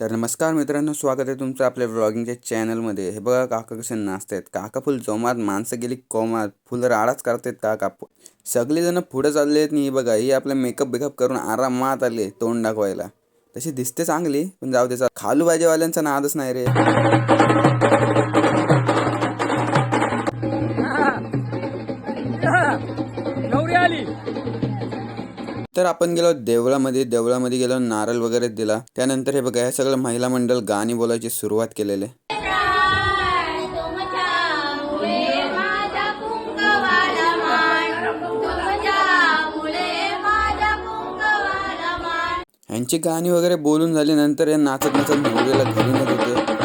तर नमस्कार मित्रांनो, स्वागत आहे तुमचं आपल्या व्लॉगिंगच्या चॅनलमध्ये. हे बघा काका कसे नाचतायत. काका फुल जोमात, माणसं गेली कोमात, फुल राडाच करतायत काका. सगळेजण पुढे चालले आहेत. नाही बघा, ही आपल्या मेकअप बेकअप करून आरामात आले तोंड दाखवायला. तशी दिसते चांगली, पण जाऊ त्याचा खालू भाजीवाल्यांचा नादच नाही रे. तर आपण गेलो देवळामध्ये गेलो, नारळ वगैरे दिला. त्यानंतर हे बघा, हे सगळं महिला मंडळ गाणी बोलायची सुरुवात केलेले. यांची गाणी वगैरे बोलून झाल्यानंतर हे नाचत नाचत नवरीला घरी नेत होते.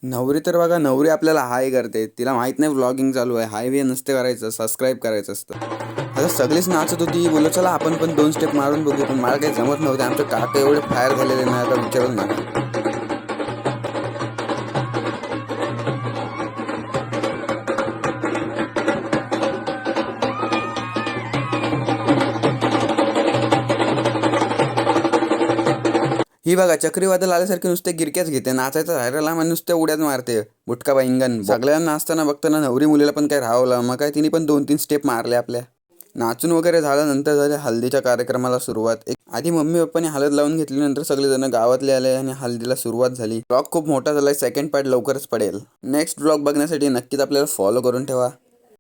नवरी तर बघा, नवरी आपल्याला हाय करते. तिला माहित नाही व्लॉगिंग चालू आहे. हाय वे नसते करायचं, सबस्क्राईब करायचं असतं. आता सगळीच नाचत होती. बोललो चला आपण पण 2 स्टेप मारून बघू, पण मला काही जमत नव्हते. आमचे काका एवढे फायर झालेले नाही, आता विचारून ना. ही बघा, चक्रीवादळ आल्यासारखे नुसते गिरक्याच घेते. नाचायचं राहिला मग नुसते उड्यात मारते. बुटका बाईंगन सगळ्यांना नाचताना बघताना नवरी मुलीला पण काय राहावलं. मग काय तिने पण 2-3 स्टेप मारले आपल्या. नाचून वगैरे झालं. नंतर झाले हल्दीच्या कार्यक्रमाला सुरुवात. आधी मम्मी पप्पांनी हळद लावून घेतली, नंतर सगळेजण गावातले आले आणि हल्दीला सुरुवात झाली. ब्लॉग खूप मोठा झालाय. सेकंड पार्ट लवकरच पडेल. नेक्स्ट ब्लॉग बघण्यासाठी नक्कीच आपल्याला फॉलो करून ठेवा.